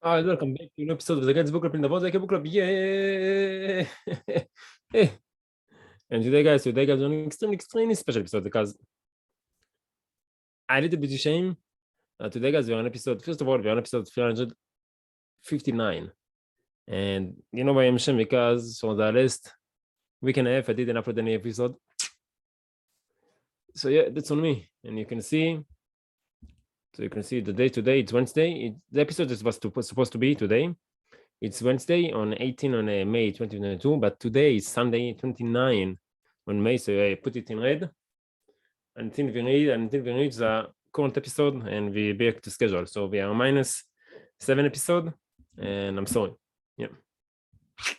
Welcome back to an episode of the Guys Book Club in the Voice Book Club. Yay! Hey. And today, guys, is an extremely special episode because a little bit ashamed. Today, guys, we're on episode, first of all, we're on episode 359. And you know why I'm ashamed? Because for the last week and a half, I didn't upload any episode. So yeah, that's on me. And you can see the day today, it's Wednesday. The episode is supposed to be today. It's Wednesday on 18 on May 2022, but today is Sunday 29 on May, so I put it in red until we reach the current episode and we back to schedule. So we are minus 7 episode, and I'm sorry. Yeah. So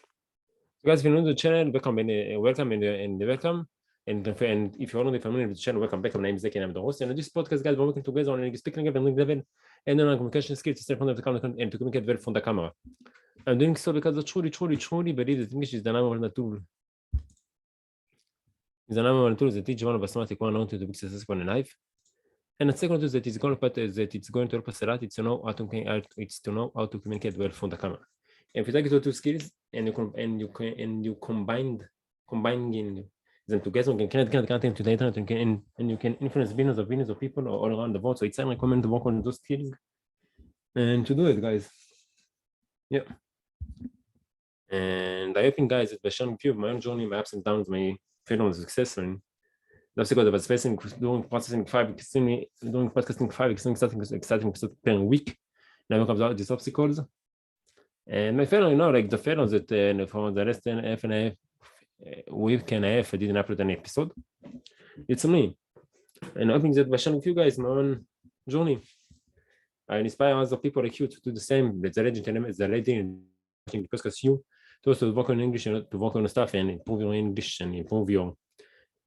guys, if you're new to the channel, welcome and welcome. And if you're already familiar with the channel, welcome back. My name is Zeki and I'm the host. And in this podcast, guys, we're working together on speaking level and on communication skills to stay in front of the camera and to communicate well from the camera. I'm doing so because I truly believe that English is the number one tool. It's the number one tool that each one of us must take one on to be successful in life. And the second is that it's going to help us a lot. It's to know how to communicate well from the camera. And if you take those two skills and you combine them together, you can connect content to the internet and you can influence billions of people all around the world. So it's I recommend to work on those skills and to do it, guys. Yeah. And I hope, guys, that by sharing a few of my own journey, my ups and downs, my failure and success, and that's because I was facing doing podcasting five extremely exciting episodes per week. Now comes out these obstacles. And my failure, like the failure that for the last half and a half week and a half, I didn't upload an episode. It's me. And I hoping that by sharing with you guys my own journey, I inspire other people like you to do the same. But the lady because you to also work on English and to work on stuff and improve your English and improve your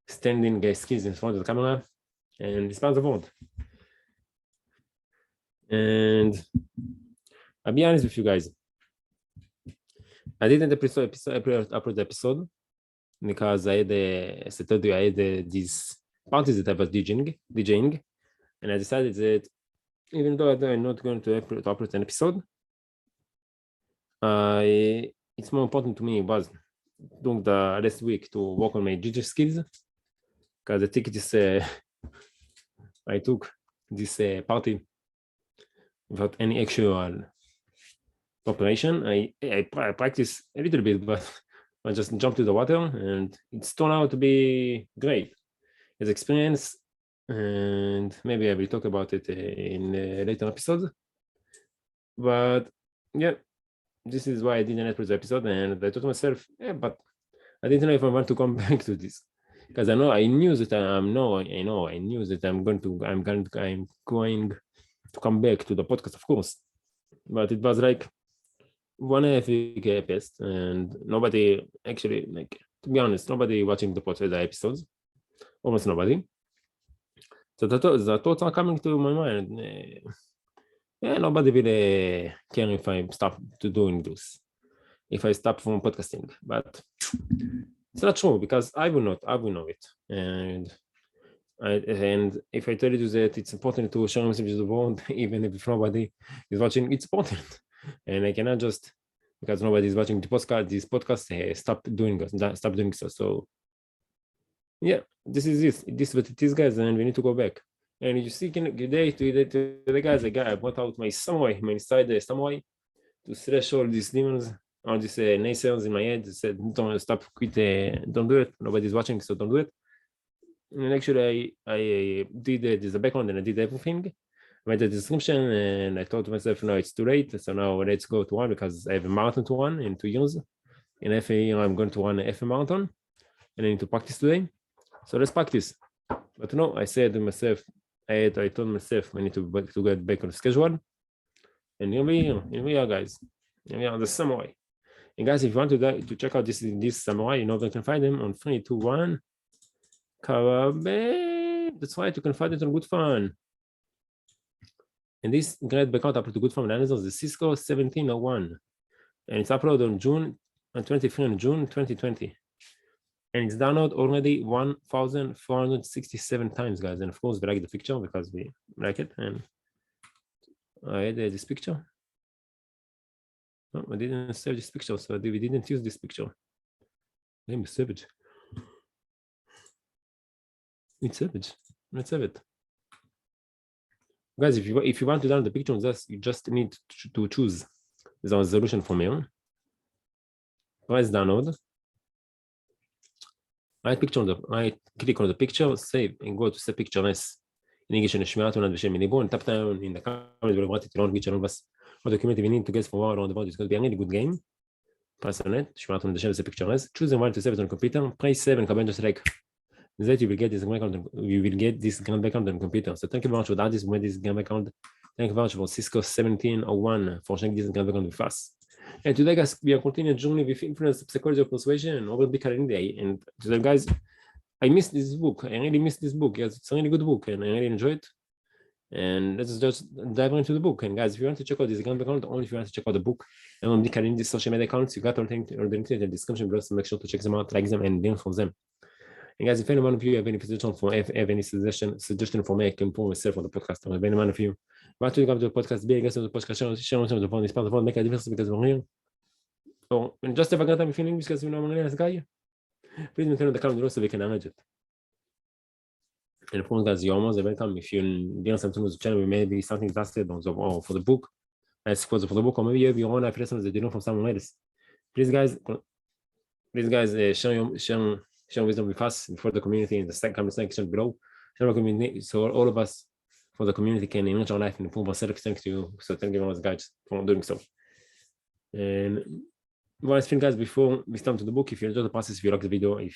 standing skills in front of the camera and inspire the world. And I'll be honest with you guys. I didn't upload the episode because I had, as I told you, I had these parties that I was DJing, and I decided that even though I'm not going to upload an episode, it's more important to me was during the last week to work on my DJ skills because I took this party without any actual preparation. I practiced a little bit, but I just jumped to the water and it's turned out to be great as experience. And maybe I will talk about it in later episodes. But yeah, this is why I didn't upload the episode, and I thought to myself, yeah, but I didn't know if I want to come back to this because I knew that I'm going to come back to the podcast, of course, but it was like 1.5 week past, and nobody actually, like, to be honest, nobody watching the podcast, the episodes, almost nobody. So the thoughts are coming to my mind. Yeah, nobody will care if I stop to doing this, if I stop from podcasting, but it's not true because I will know it. And if I tell you that it's important to share messages to the world, even if nobody is watching, it's important. And I cannot just, because nobody is watching this podcast, stop doing so. So yeah, this is what it is, guys, and we need to go back. And you see, today to the guys, I brought out my inside samurai to thresh all these demons, all these naysayers in my head. Said, don't stop, quit, don't do it. Nobody's watching, so don't do it. And actually, I did the background and I did everything. I made the description and I thought to myself, no, it's too late. So now let's go to one because I have a marathon to run in 2 years. In half a year, I'm going to run a marathon and I need to practice today. So let's practice. But no, I said to myself, I told myself I need to get back on the schedule. And here we are, guys. Here we are, the samurai. And guys, if you want to check out this samurai, you can find them on 3, 2, 1. Karabe. That's right, you can find it on Good Fun. And this great background upload to Good Fun is the Cisco 1701. And it's uploaded on 23 June 2020. And it's downloaded already 1,467 times, guys. And of course, we like the picture because we like it. And I had this picture. No, I didn't save this picture, so we didn't use this picture. Name is savage. It's savage. Let's have it. Guys, if you want to download the picture, you just need to choose the resolution from here. Press download. Right click on the picture, save, and go to save picture as. نيجي نشمعته ونبشر من يبون tap down in the camera ولا بغيت تلون بيتشر بس هذا community we need to get for around about it's going to be a really good game. Press on it, شمعته ونبشر the picture as. Choose the one to save it on computer. Press save and comment just like that you will get this grand background on computer. So thank you very much for that. This grand background. Thank you very much for Cisco 1701 for sharing this grand background with us. And today, guys, we are continuing a journey with influence, psychology of persuasion over the calendar. And today, guys, I missed this book. I really missed this book. Yes, it's a really good book, and I really enjoy it. And let's just dive into the book. And guys, if you want to check out this grand background, only if you want to check out the book and on the calendar social media accounts, you got all the links in the description below. So make sure to check them out, like them, and learn from them. And guys, if any one of you have any suggestion for me, I can improve myself on the podcast. Or if any one of you want to come to the podcast, be a guest on the podcast, share the phone, this part of the phone, make a difference because we're here. Or just have a great time if you're English because you know I'm a nice guy. Please maintain the account below so we can manage it. And of course, guys, you're almost welcome. If you're doing something with the channel, maybe something interested or for the book, as for the book, or maybe you have your own life lessons that you know from someone else. Please, guys, share wisdom with us for the community in the comment section below. Share our community so all of us for the community can enrich our life and improve ourselves. Thanks to you. So thank you very much, guys, for doing so. And one thing, guys, before we start to the book, if you enjoy the process, if you like the video, if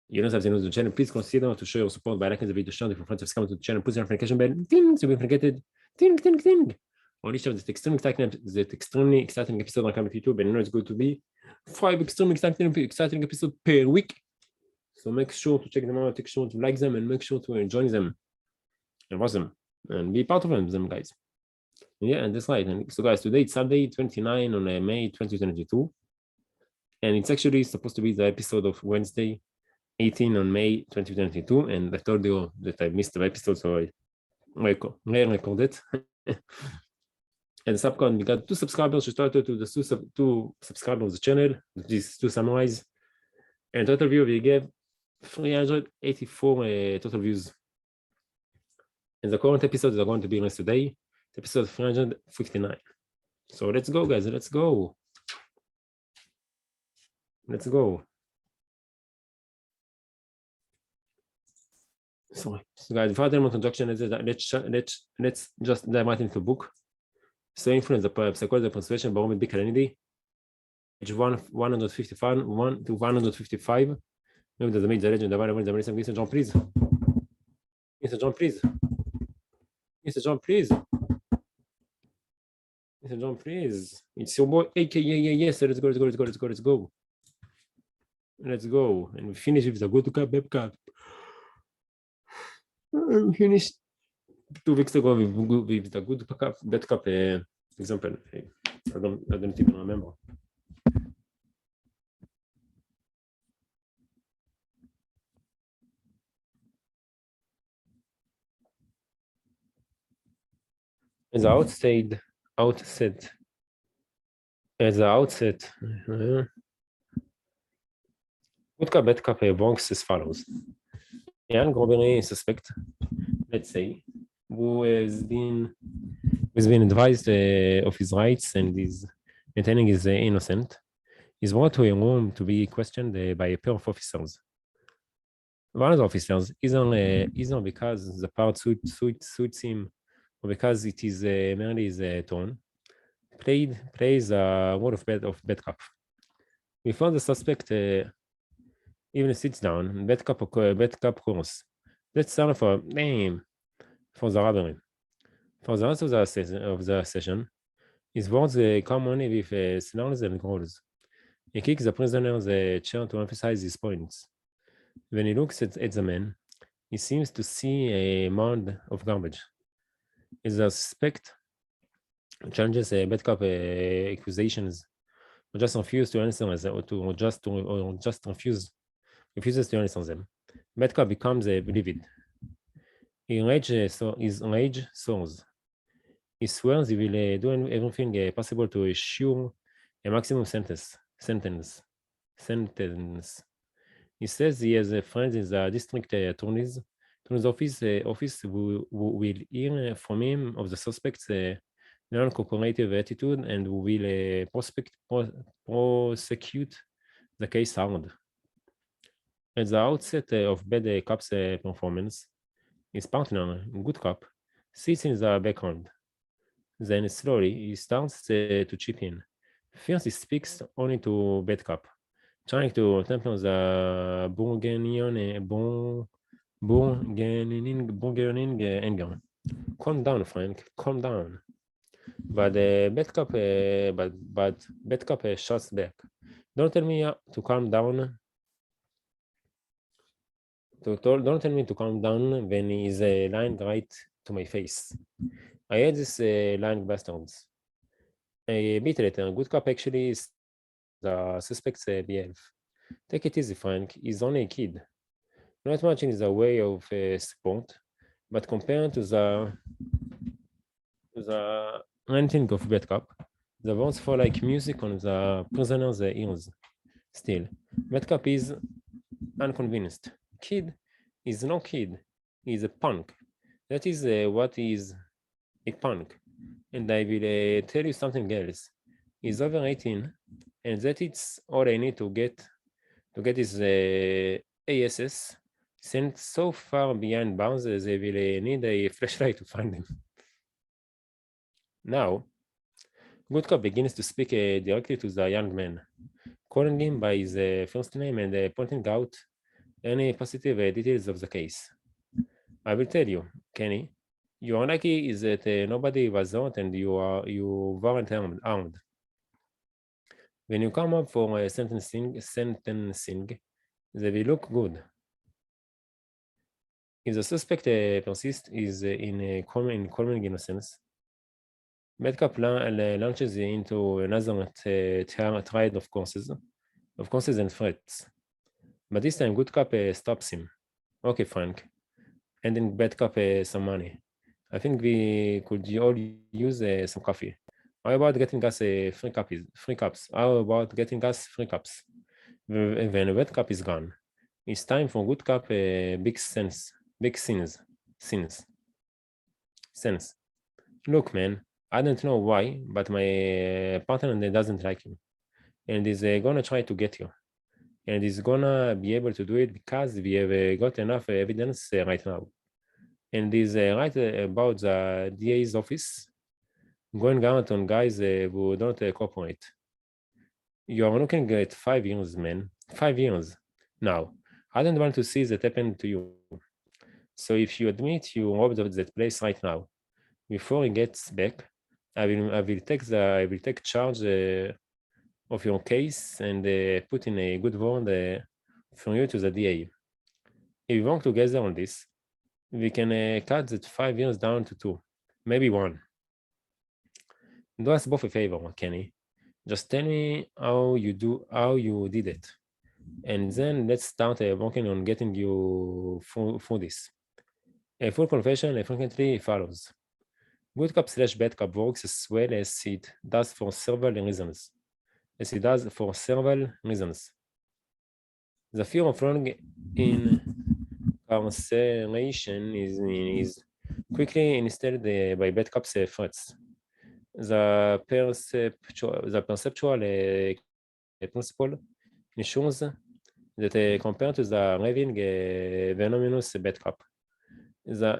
you don't subscribe to the channel, please consider to show your support by liking the video, share with your friends, subscribe to the channel, put the notification bell, ding, so you can get it, ding. On each of the extremely exciting episode on YouTube, and you know it's going to be 5 extremely exciting episodes per week. So make sure to check them out, make sure to like them, and make sure to join them and watch them and be part of them, guys. Yeah, and that's right. And so, guys, today it's Sunday, 29 on May 2022, and it's actually supposed to be the episode of Wednesday, 18 on May 2022. And I told you that I missed the episode, so I re-record it. And subcon, we got 2 subscribers who started to the 2 subscribers of the channel. These 2 summarize, and total view we gave 384 total views. And the current episodes are going to be released today, episode 359. So let's go, guys. Let's go. Sorry, so guys. Before I tell my introduction, let's just dive right into the book. So influence the psychology of persuasion by Robert B. Cialdini, page 151 to 155. Maybe there's a major legend. Mr. John, please. Mr. John, please. Mr. John, please. Mr. John, please. It's your boy, aka yes. So let's go. Let's go. And we finish with the good cup, bad cup. We finished 2 weeks ago with the good cup, bad cup example. I don't even remember. As the outset, good cup, bad cup works as follows. Young robbery suspect, let's say, who has been advised of his rights and is maintaining his innocent, is brought to a room to be questioned by a pair of officers. One of the officers, either because the part suits him or because it is merely his tone, plays a role of bad cop. Before the suspect even sits down, bad cop course. Let's start for name for the robbery. For the rest of the session, his words come only with slurs and growls. He kicks the prisoner's chair to emphasize his points. When he looks at the man, he seems to see a mound of garbage. As the suspect challenges bad cop accusations, or just refuses to answer refuses to answer them, bad cop becomes livid. His rage soars. He swears he will do everything possible to assure a maximum sentence. He says he has friends in the district attorney's office who will hear from him of the suspect's non-cooperative attitude and who will prosecute the case hard. At the outset of bad cop's performance, his partner, good cop, sits in the background. Then slowly he starts to chip in. First he speaks only to bad cop, trying to temper the Burgeoning anger. Calm down, Frank. Calm down. But bad cop shuts back. Don't tell me to calm down. Don't tell me to calm down when he's lying right to my face. I hate this lying bastards. A bit later, good cop actually the suspect's behave. Take it easy, Frank. He's only a kid. Not much in the way of support, but compared to the ranting of bad cop, the words fall like music on the prisoner's ears. Still, bad cop is unconvinced. Kid is no kid. He's a punk. That is what is a punk. And I will tell you something else. He's over 18, and that it's all I need to get his ASS sent so far behind bars they will need a flashlight to find him. Now, good cop begins to speak directly to the young man, calling him by his first name and pointing out any positive details of the case. I will tell you, Kenny, your unlucky is that nobody was hurt and you weren't armed. When you come up for sentencing, they will look good. If the suspect persists in claiming innocence, bad cop launches into another triad of courses and threats. But this time, good cop stops him. Okay, Frank, handing bad cop some money. I think we could all use some coffee. How about getting us free cups? How about getting us free cups? When bad cop is gone, it's time for good cop big sins. Look, man, I don't know why, but my partner doesn't like you, and is gonna try to get you, and is gonna be able to do it because we have got enough evidence right now, and is right about the DA's office going out on guys who don't cooperate. You are looking at 5 years, man. 5 years. Now, I don't want to see that happen to you. So if you admit you robbed that place right now, before he gets back, I will take charge of your case and put in a good word from you to the DA. If we work together on this, we can cut that 5 years down to 2, maybe 1. Do us both a favor, Kenny. Just tell me how you did it, and then let's start working on getting you through this. A full confession frequently follows. Good cop / bad cop works as well as it does for several reasons. The fear of long incarceration is quickly instilled by bad cops' threats. The perceptual principle ensures that compared to the raving venomous bad cop, the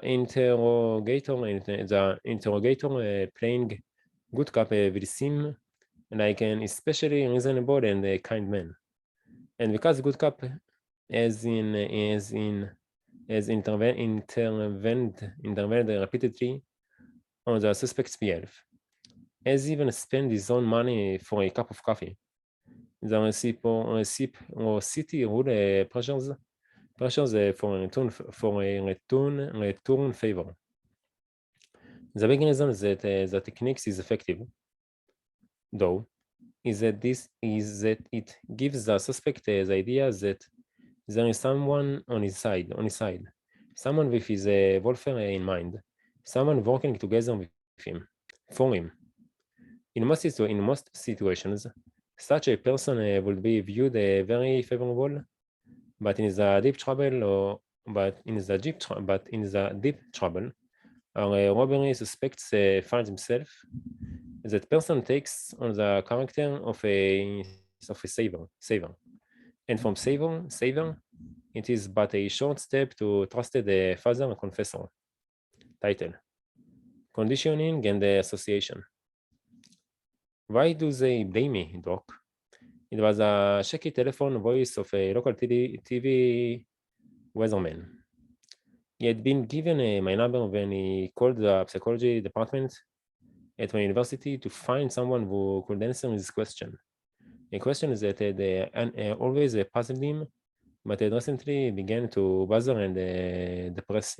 interrogator playing good cop will seem like an especially reasonable and kind man. And because good cop has intervened repeatedly on the suspect's behalf, has even spent his own money for a cup of coffee. The reciprocity rule pressures for a return favor. The big reason that the techniques is effective, though, is that it gives the suspect the idea that there is someone on his side, someone with his welfare in mind, someone working together with him. for him. In most situations, such a person would be viewed very favorable, but in the deep trouble, our robbery suspects finds himself. That person takes on the character of a saver, and from saver, it is but a short step to trusted father and confessor. Title: Conditioning and Association. Why do they blame me, Doc? It was a shaky telephone voice of a local TV weatherman. He had been given my number when he called the psychology department at my university to find someone who could answer his question. A question that had always puzzled him, but had recently began to bother and depress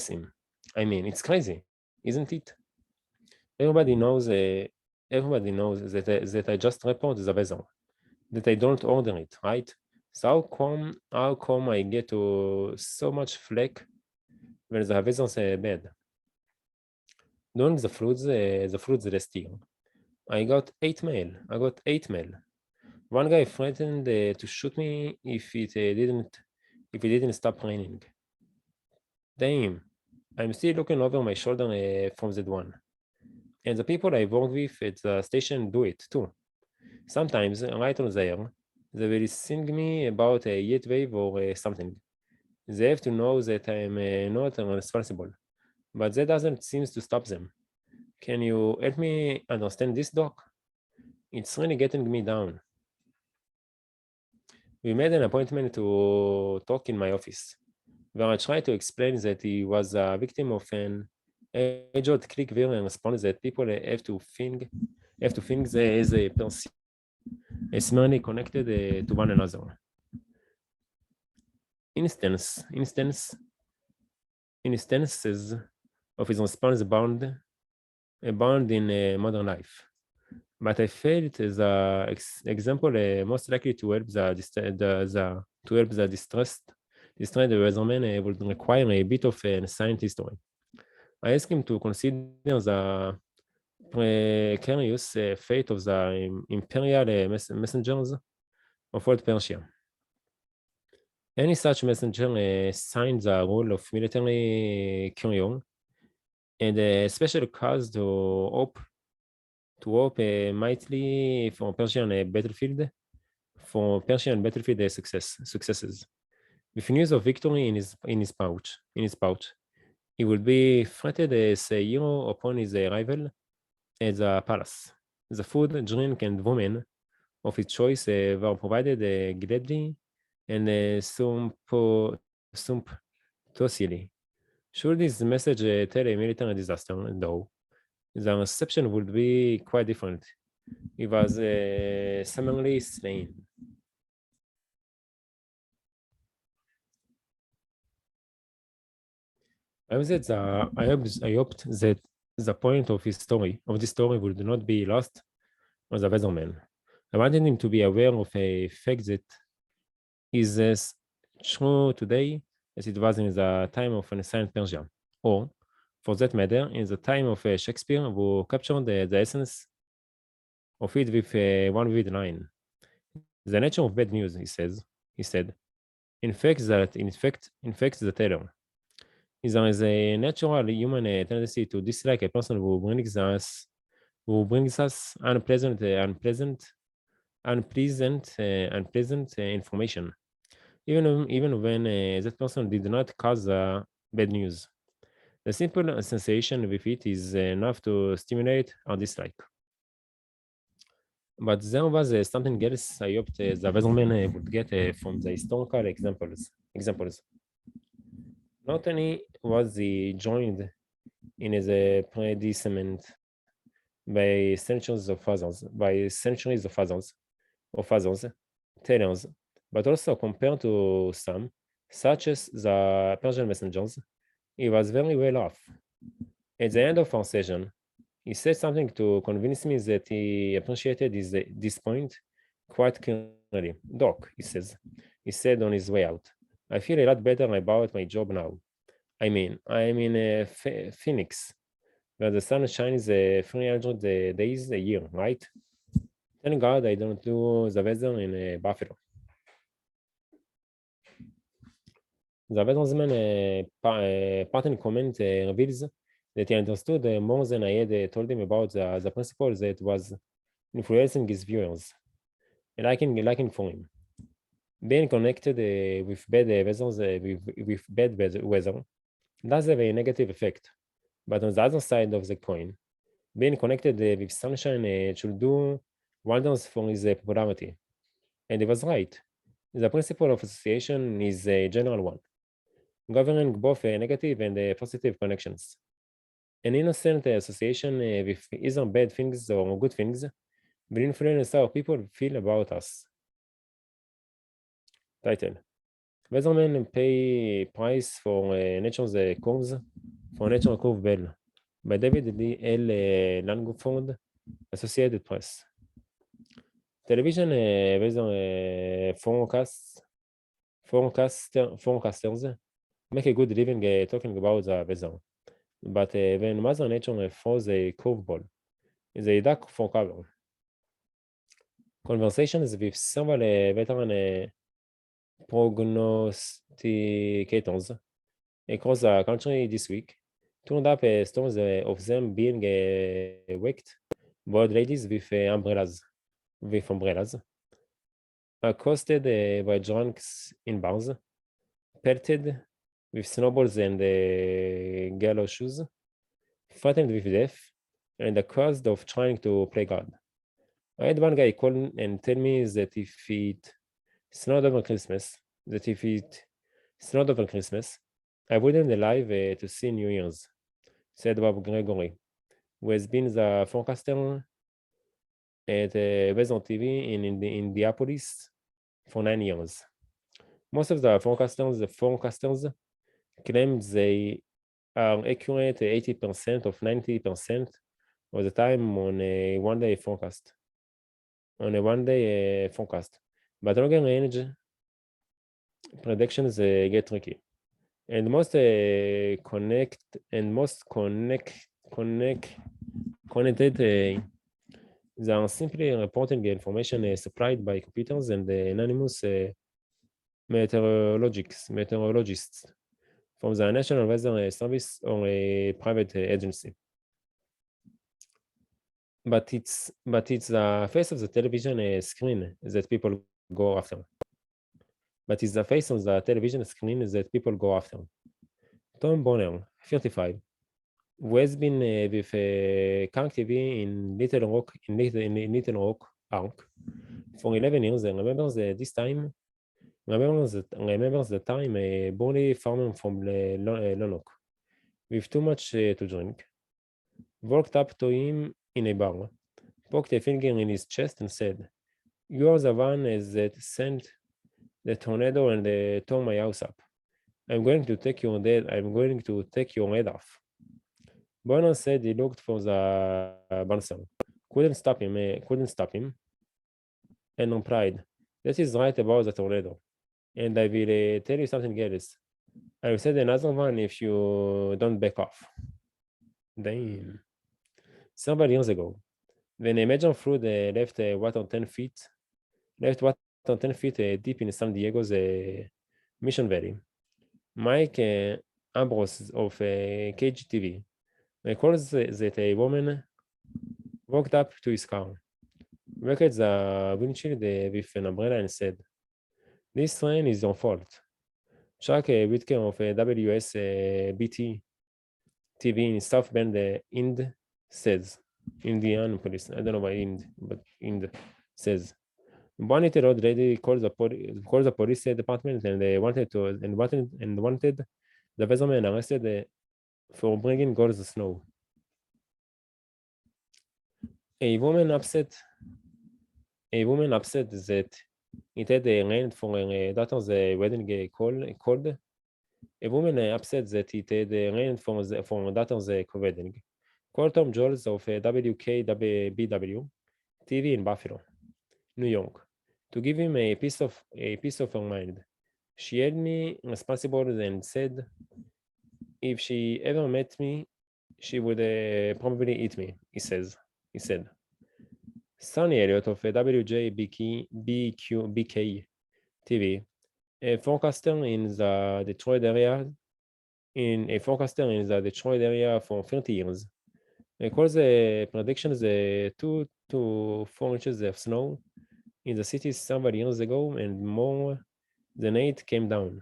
him. I mean, it's crazy, isn't it? Everybody knows that I just report the weather, that I don't order it, right? So how come I get to so much flack when the weather's bad? During the floods last year, I got 8 mail. One guy threatened to shoot me if it didn't stop raining. Damn, I'm still looking over my shoulder from that one. And the people I work with at the station do it too. Sometimes, right on there, they will sing me about a heat wave or something. They have to know that I'm not responsible, but that doesn't seem to stop them. Can you help me understand this, Doc? It's really getting me down. We made an appointment to talk in my office, where I tried to explain that he was a victim of an age-old click-viral response that people have to think they as a person merely connected to one another. Instances of his response abound in modern life. But I felt the example most likely to help the distressed weatherman would require a bit of a science history. I asked him to consider the precarious fate of the imperial messengers of old Persia. Any such messenger signed the role of military courier, and a special cause to hope mightily for Persian battlefield successes. With news of victory in his pouch, he would be threatened as a hero upon his arrival at the palace. The food, drink, and women of his choice were provided gladly and sumptuously. Should this message tell a military disaster, though, the reception would be quite different. He was summarily slain. I hoped that the point of this story would not be lost on the weatherman. I wanted him to be aware of a fact that is as true today as it was in the time of ancient Persia, or, for that matter, in the time of Shakespeare, who captured the essence of it with one vivid line. The nature of bad news, he said, infects the teller. There is a natural human tendency to dislike a person who brings us unpleasant information, even when that person did not cause bad news. The simple sensation with it is enough to stimulate our dislike. But there was something else I hoped the weatherman would get from the historical examples. Not only was he joined in his predicament by centuries of others, tellers, but also compared to some, such as the Persian messengers, he was very well off. At the end of our session, he said something to convince me that he appreciated this point quite clearly. Doc, he said on his way out, I feel a lot better about my job now. I mean, I'm in Phoenix, where the sun shines 300 days a year, right? Thank God I don't do the weather in Buffalo. The weatherman pattern comment reveals that he understood more than I had told him about the principle that was influencing his viewers, liking for him. Being connected with bad with bad weather does have a negative effect, but on the other side of the coin, being connected with sunshine should do wonders for his popularity. And he was right. The principle of association is a general one, governing both negative and positive connections. An innocent association with either bad things or good things will influence how people feel about us. Title: Weathermen pay price for nature's curves for Nature Curve Bell by David D. L. Langford, Associated Press. Television weather forecasters make a good living talking about the weather. But when Mother Nature throws a curveball, they duck for cover. Conversations with several veteran prognosticators across the country this week turned up stories of them being waked by old ladies with umbrellas, accosted by drunks in bars, pelted with snowballs and galoshes, threatened with death, and accused of trying to play God. I had one guy call and tell me that if it snowed over Christmas, I wouldn't alive to see New Year's, said Bob Gregory, who has been the forecaster at Weather TV in Indianapolis for 9 years. Most of the forecasters claim they are accurate 80% of 90% of the time on a one-day forecast. But longer range predictions get tricky, and most connected they are simply reporting information supplied by computers and anonymous meteorologists from the National Weather Service or a private agency. But it's the face of the television screen that people go after. Tom Bonner, 35, who has been with Kang TV in Little Rock Ark for 11 years, and remembers the time a burly farmer from Lonok with too much to drink walked up to him in a bar, poked a finger in his chest, and said, "You are the one that sent the tornado and tore my house up. I'm going to take your head off." Bonner said he looked for the bouncer, couldn't stop him, and replied, "That is right about the tornado. And I will tell you something else. I will set another one if you don't back off." Damn. Several years ago, when a major flood left water 10 feet deep in San Diego's Mission Valley, Mike Ambrose of KGTV recalls that a woman walked up to his car, wrecked the windshield with an umbrella, and said, "This rain is your fault." Chuck Whitaker of WSBT TV in South Bend, says, Indianapolis, I don't know why but says, one little old lady called the police department and wanted the weatherman arrested for bringing girls snow. A woman upset that it had rained for her daughter's wedding called. A woman upset that it had rained for her daughter's wedding. Called Tom Jones of WKBW TV in Buffalo, New York, to give him a piece of her mind. She held me responsible and said if she ever met me she would probably eat me, he said. Sonny Elliott of WJBK TV, a forecaster in the Detroit area, for 30 years. Calls the predictions 2 to 4 inches of snow in the city several years ago, and more than 8 came down.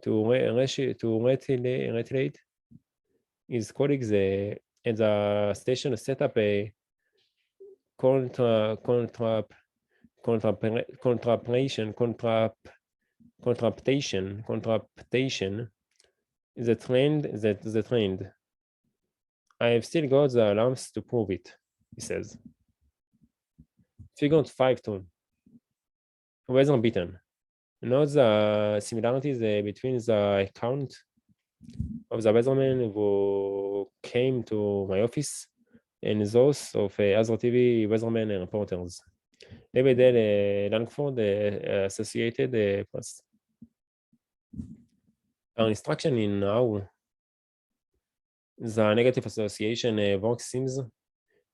To retaliate, his colleagues at the station set up a contraptation the trend. I have still got the alarms to prove it, he says. Figure 5 weather beaten. Note the similarities between the account of the weatherman who came to my office and those of other TV weathermen and reporters. David Langford, Associated Press. Our instruction in how the negative association works seems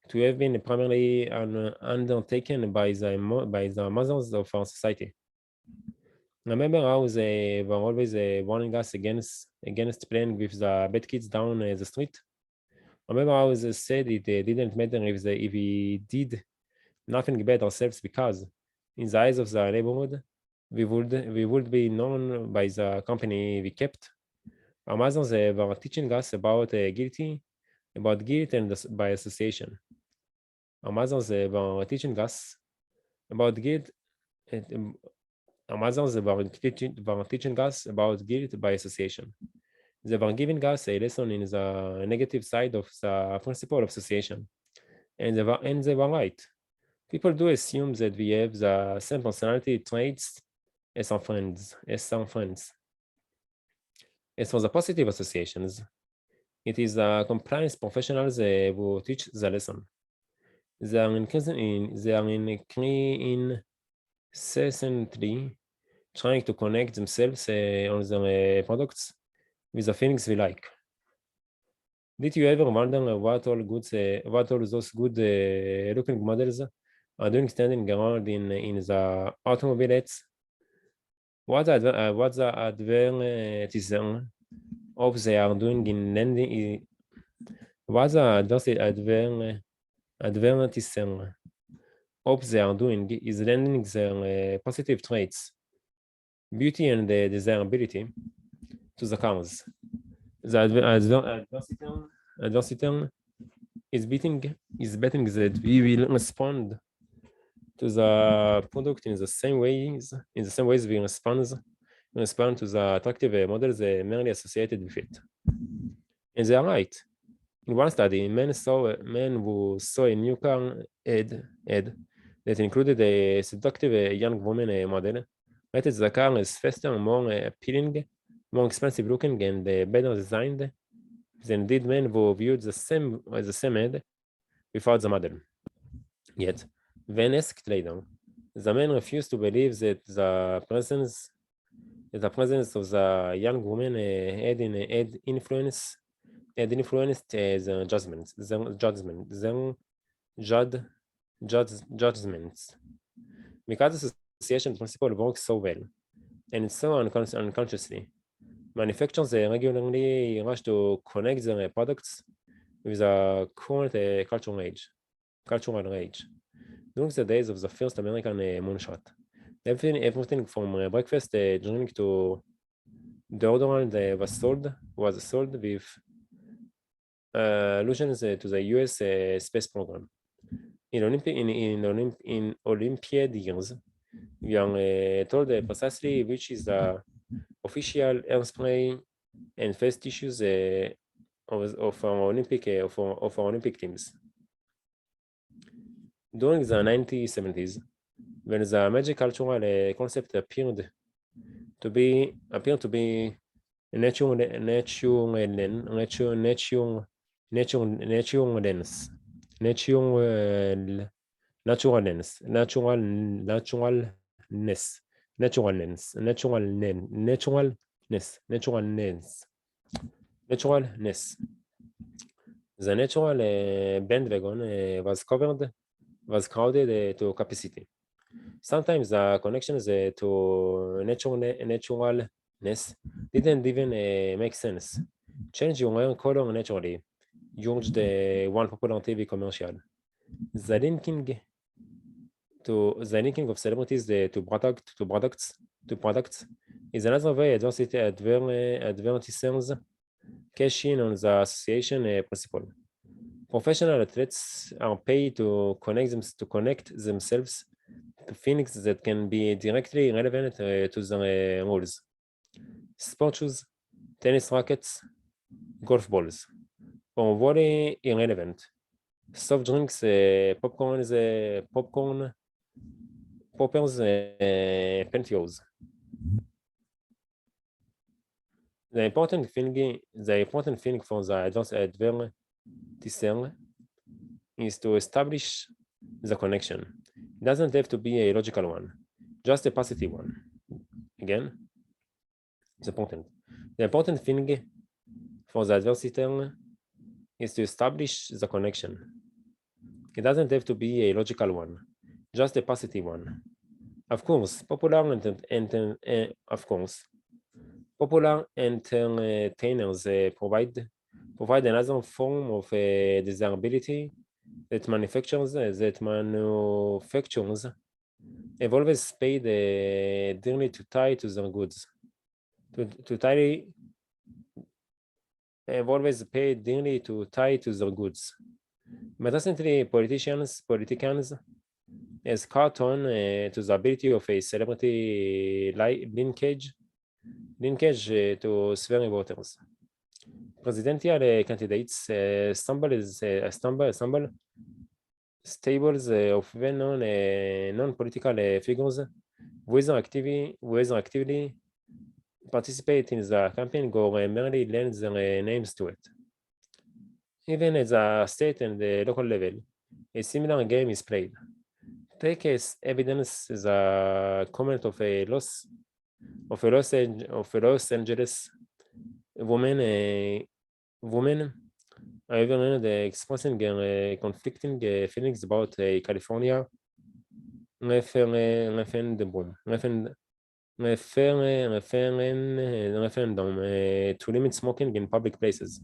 to have been primarily undertaken by the mothers of our society. Remember how they were always warning us against playing with the bad kids down the street? Remember how they said it didn't matter if we did nothing bad ourselves, because in the eyes of the neighborhood, we would be known by the company we kept. Our mothers were teaching us about guilt and by association. Our mothers were teaching us about guilt. Our mothers were teaching us about guilt by association. They were giving us a lesson in the negative side of the principle of association, and they were right. People do assume that we have the same personality traits as our friends. As for the positive associations, it is the compliance professionals who teach the lesson. They are incessantly trying to connect themselves on their products with the things we like. Did you ever wonder what all those good looking models are doing standing around in the automobile ads? What the advertising of they are doing in lending? What the advertising of they are doing is lending their positive traits, beauty and desirability, to the cars. The advertiser is betting that we will respond to the product in the same ways we respond to the attractive models merely associated with it. And they are right. In one study, men who saw a new car ad that included a seductive young woman model rated the car as faster, more appealing, more expensive looking, and better designed than did men who viewed the same ad without the model. Yet, when asked later, the men refused to believe that the presence of the young woman had influenced their judgments. Because the association principle works so well, and so unconsciously, manufacturers regularly rush to connect their products with the current cultural rage. During the days of the first American moonshot, everything from breakfast drink to deodorant was sold with allusions to the U.S. space program. In Olympiad years, we are told precisely which is the official airspray and face tissues of our Olympic teams. During the 1970s, when the magic cultural concept appeared to be naturalness, The natural bandwagon was crowded to capacity. Sometimes the connections to naturalness didn't even make sense. Change your hair color naturally. Used one popular TV commercial. The linking of celebrities to products is another way advertisers cash in on the association principle. Professional athletes are paid to connect themselves to things that can be directly relevant to the rules. Sport shoes, tennis rackets, golf balls, or volley irrelevant. Soft drinks, popcorn, poppers, pantyhose. The important thing for the advertiser is to establish the connection. It doesn't have to be a logical one, just a positive one. Again, it's important. The important thing for the advertiser is to establish the connection. It doesn't have to be a logical one, just a positive one. Of course, popular entertainers provide another form of desirability that manufacturers have always paid dearly to tie to their goods. Have always paid dearly to tie to their goods. But recently, politicians has caught on to the ability of a celebrity linkage to swearing waters. Presidential candidates stumble stables of well-known non-political figures whether actively participate in the campaign or merely lend their names to it. Even at the state and the local level, a similar game is played. Take as evidence the comment of a Los Angeles woman even expressing conflicting feelings about California referendum to limit smoking in public places.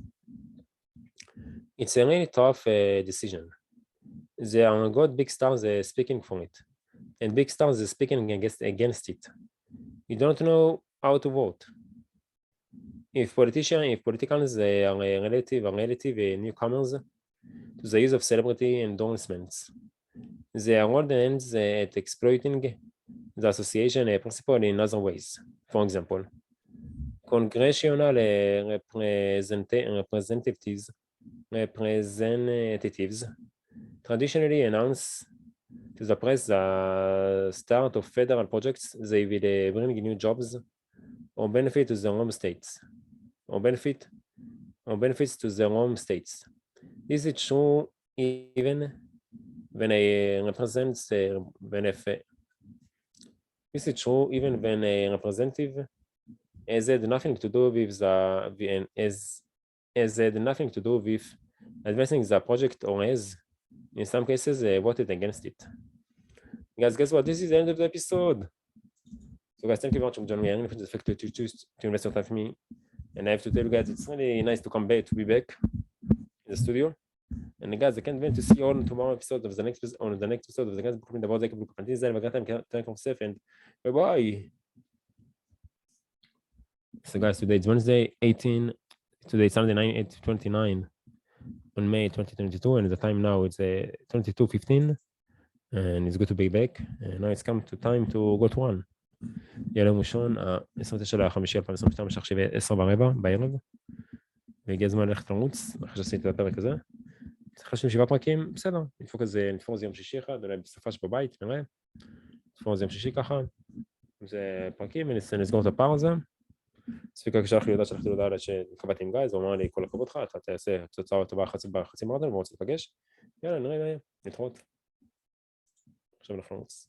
It's a really tough decision. There are good big stars speaking for it, and big stars speaking against it. You don't know how to vote. If politicians are relative newcomers to the use of celebrity endorsements, they are all ends at exploiting the association principle in other ways. For example, congressional representatives traditionally announce to the press the start of federal projects they will bring new jobs or benefit to their home states, or benefits to their home states. This is true even when a representative has had nothing to do with advancing the project, or has, in some cases, voted against it. Guys, guess what? This is the end of the episode. So guys, thank you very much for joining me. I really appreciate the fact that you choose to invest your time with me. And I have to tell you guys, it's really nice to be back in the studio. And guys, I can't wait to see you all on tomorrow episode of the next episode of the guys booking the board. And bye-bye. So guys, today is Wednesday, today is Sunday, 9/29 on May 2022, and the time now it's 22:15, and it's good to be back. And now it's come to time to go to one. יום ראשון, 29/5/2022, בשעה 10:15 בערב, והגיע הזמן ללכת לרוץ, אחרי שעשיתי את הפרק הזה. צריך 7 פרקים, בסדר, נתפור איזה יום שישי אחד, אולי בסופה שבבית, נראה. נתפור איזה יום שישי ככה, זה פרקים, ונסגור את הפער הזה. ספיקה כשלחתי הודעה שקבעתי עם גיא, הוא אמר לי, כל הכבוד לך, אתה תעשה תוצאה טובה בחצי מרתון, ורוצה לפגש. יאללה, נראה, נתראות. עכשיו אנחנו נרוץ.